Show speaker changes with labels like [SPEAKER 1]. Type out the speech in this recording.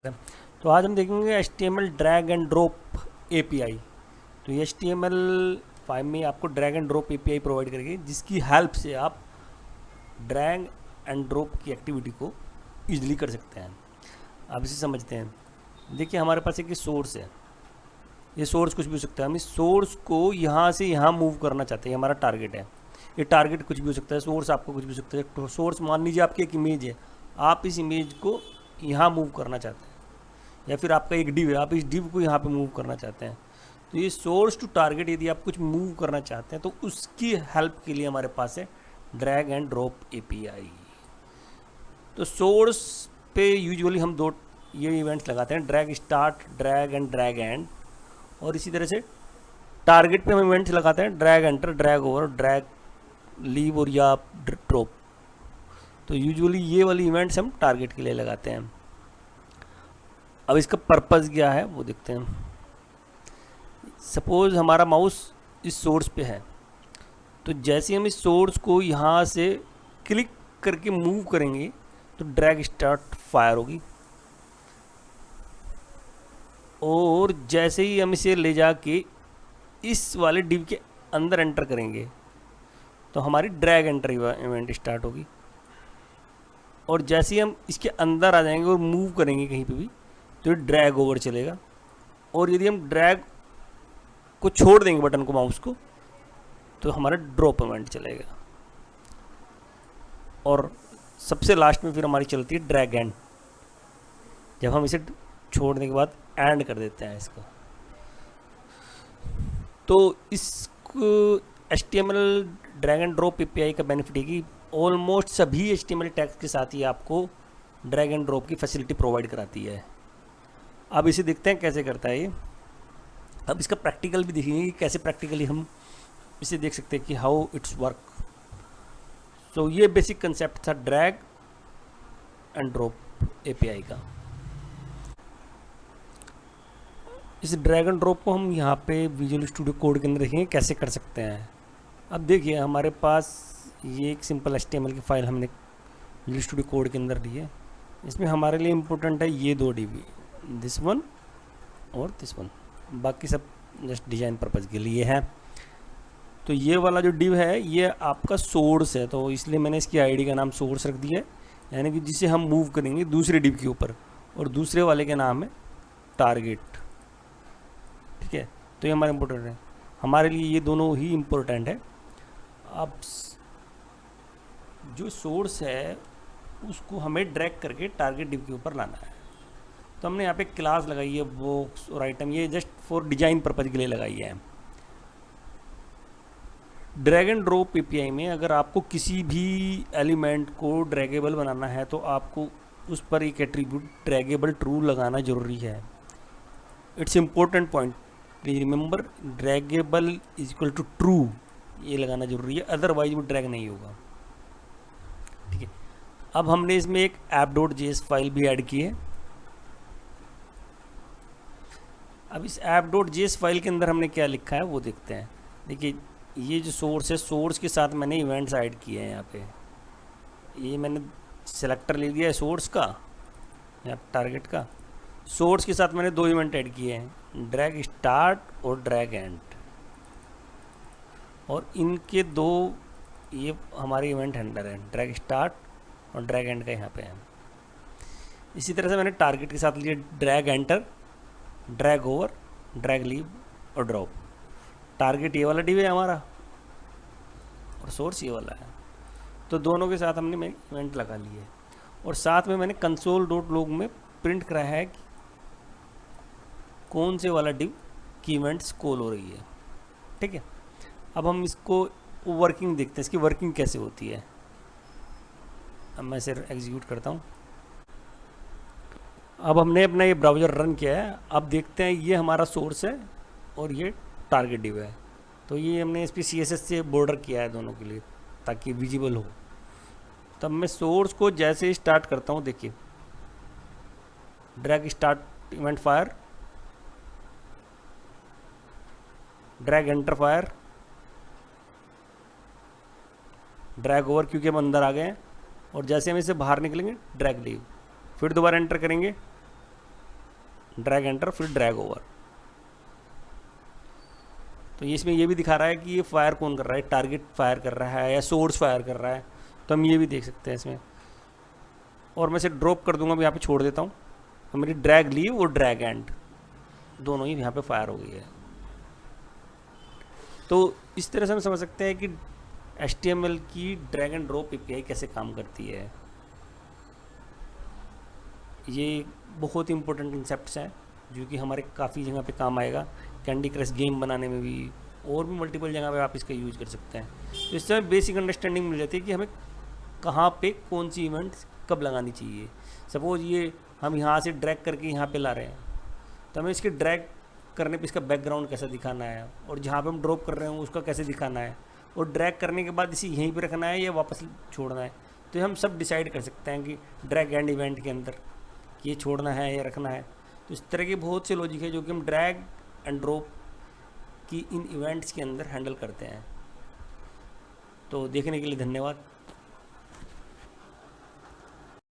[SPEAKER 1] तो आज हम देखेंगे HTML drag and drop API। तो ये HTML5 में आपको drag and drop API provide करेगी, जिसकी हेल्प से आप ड्रैग एंड ड्रॉप की एक्टिविटी को ईजिली कर सकते हैं। आप इसे समझते हैं। देखिए, हमारे पास एक सोर्स है। ये सोर्स कुछ भी हो सकता है। हम इस सोर्स को यहाँ से यहाँ मूव करना चाहते हैं, हमारा टारगेट है। ये टारगेट कुछ भी हो सकता है, सोर्स आपको कुछ भी हो सकता है। तो सोर्स मान लीजिए आपकी एक इमेज है, आप इस इमेज को यहाँ मूव करना चाहते हैं, या फिर आपका एक डिव है, आप इस डिव को यहाँ पे मूव करना चाहते हैं। तो ये सोर्स टू टारगेट यदि आप कुछ मूव करना चाहते हैं तो उसकी हेल्प के लिए हमारे पास है ड्रैग एंड ड्रॉप API। तो सोर्स पे यूजुअली हम दो ये इवेंट्स लगाते हैं, drag start, drag and drag and. और इसी तरह से टारगेट पे हम इवेंट्स लगाते हैं drag enter, drag over, drag leave और या ड्रॉप। तो यूजुअली ये वाली इवेंट्स हम टारगेट के लिए लगाते हैं। अब इसका पर्पज़ क्या है वो देखते हैं। सपोज़ हमारा माउस इस सोर्स पे है, तो जैसे हम इस सोर्स को यहाँ से क्लिक करके मूव करेंगे तो ड्रैग स्टार्ट फायर होगी, और जैसे ही हम इसे ले जाके इस वाले डिव के अंदर एंटर करेंगे तो हमारी ड्रैग एंटर इवेंट स्टार्ट होगी। और जैसे ही हम इसके अंदर आ जाएंगे और मूव करेंगे कहीं पे भी तो ड्रैग ओवर चलेगा। और यदि हम ड्रैग को छोड़ देंगे बटन को, माउस को, तो हमारा ड्रॉप इवेंट चलेगा। और सबसे लास्ट में फिर हमारी चलती है ड्रैग एंड, जब हम इसे छोड़ने के बाद एंड कर देते हैं इसको। तो इसको HTML drag and drop API का बेनिफिट है कि ऑलमोस्ट सभी HTML टैग्स के साथ ही आपको ड्रैग एंड ड्रॉप की फैसिलिटी प्रोवाइड कराती है। अब इसे देखते हैं कैसे करता है ये। अब इसका प्रैक्टिकल भी देखेंगे कि कैसे प्रैक्टिकली हम इसे देख सकते हैं कि हाउ इट्स वर्क। सो ये बेसिक कंसेप्ट था ड्रैग एंड ड्रॉप API का। इस ड्रैग एंड ड्रॉप को हम यहाँ पे विजुअल स्टूडियो कोड के अंदर देखेंगे कैसे कर सकते हैं। अब देखिए, हमारे पास ये एक सिंपल HTML की फाइल हमने विजुअल स्टूडियो कोड के अंदर ली है। इसमें हमारे लिए इम्पोर्टेंट है ये दो DB, दिस वन और दिस वन। बाकी सब जस्ट डिज़ाइन पर्पज़ के लिए है। तो ये वाला जो डिव है ये आपका सोर्स है, तो इसलिए मैंने इसकी आईडी का नाम सोर्स रख दिया है, यानी कि जिसे हम मूव करेंगे दूसरे डिव के ऊपर। और दूसरे वाले का नाम है टारगेट। ठीक है, तो ये हमारा इम्पोर्टेंट है, हमारे लिए ये दोनों ही इम्पोर्टेंट है। अब जो सोर्स है उसको हमें ड्रैग करके टारगेट डिव के ऊपर लाना है। तो हमने यहाँ पे क्लास लगाई है बॉक्स और आइटम, ये जस्ट फॉर डिजाइन पर्पज के लिए लगाई है। ड्रैग एंड ड्रॉप API में अगर आपको किसी भी एलिमेंट को ड्रैगेबल बनाना है तो आपको उस पर एक एट्रीब्यूट ड्रैगेबल ट्रू लगाना जरूरी है। It's important point, please remember, draggable is equal to true, ये लगाना जरूरी है, अदरवाइज वो ड्रैग नहीं होगा। ठीक है, अब हमने इसमें एक app.js फाइल भी ऐड की है। अब इस app.js फाइल के अंदर हमने क्या लिखा है वो देखते हैं। देखिए, ये जो सोर्स है, सोर्स के साथ मैंने इवेंट्स ऐड किए हैं। यहाँ पे ये मैंने सेलेक्टर ले लिया है सोर्स का या टारगेट का। सोर्स के साथ मैंने दो इवेंट ऐड किए हैं, ड्रैग स्टार्ट और ड्रैग एंड। और इनके दो ये हमारे इवेंट हैंडलर हैं, ड्रैग स्टार्ट और ड्रैग एंड का यहाँ पे है। इसी तरह से मैंने टारगेट के साथ लिया drag enter, drag over, drag leave और ड्रॉप। टारगेट ये वाला डिव है हमारा और सोर्स ये वाला है, तो दोनों के साथ हमने इवेंट लगा लिए। और साथ में मैंने console.log में प्रिंट कराया है कि कौन से वाला डिव की इवेंट्स कॉल हो रही है। ठीक है, अब हम इसको वर्किंग देखते हैं, इसकी वर्किंग कैसे होती है। अब मैं इसे एग्जीक्यूट करता हूँ। अब हमने अपना ये ब्राउज़र रन किया है। अब देखते हैं, ये हमारा सोर्स है और ये टारगेट डिव है। तो ये हमने इस पर CSS से बॉर्डर किया है दोनों के लिए ताकि विजिबल हो। तब मैं सोर्स को जैसे ही स्टार्ट करता हूँ, देखिए drag start event fire, drag enter fire, drag over क्योंकि हम अंदर आ गए हैं, और जैसे हम इसे बाहर निकलेंगे ड्रैग लीव, फिर दोबारा एंटर करेंगे ड्रैग एंटर फिर ड्रैग ओवर। तो ये इसमें ये भी दिखा रहा है कि ये फायर कौन कर रहा है, टारगेट फायर कर रहा है या सोर्स फायर कर रहा है, तो हम ये भी देख सकते हैं इसमें। और मैं इसे ड्रॉप कर दूंगा, मैं यहाँ पे छोड़ देता हूँ, तो मेरी ड्रैग ली वो ड्रैग एंड दोनों ही यहाँ पे फायर हो गई है। तो इस तरह से हम समझ सकते हैं कि HTML की ड्रैग एंड ड्रॉप API कैसे काम करती है। ये बहुत इंपॉर्टेंट कंसेप्ट्स हैं जो कि हमारे काफ़ी जगह पे काम आएगा, कैंडी क्रश गेम बनाने में भी, और भी मल्टीपल जगह पे आप इसका यूज़ कर सकते हैं। तो इससे हमें बेसिक अंडरस्टैंडिंग मिल जाती है कि हमें कहाँ पे कौन सी इवेंट कब लगानी चाहिए। सपोज ये हम यहाँ से ड्रैग करके यहाँ पे ला रहे हैं, तो हमें इसके ड्रैग करने पे इसका बैकग्राउंड कैसा दिखाना है, और जहाँ पे हम ड्रॉप कर रहे हैं उसका कैसे दिखाना है, और ड्रैग करने के बाद इसे यहीं पे रखना है या वापस छोड़ना है। तो हम सब डिसाइड कर सकते हैं कि ड्रैग एंड इवेंट के अंदर ये छोड़ना है या रखना है। तो इस तरह के बहुत से लॉजिक है जो कि हम ड्रैग एंड ड्रॉप की इन इवेंट्स के अंदर हैंडल करते हैं। तो देखने के लिए धन्यवाद।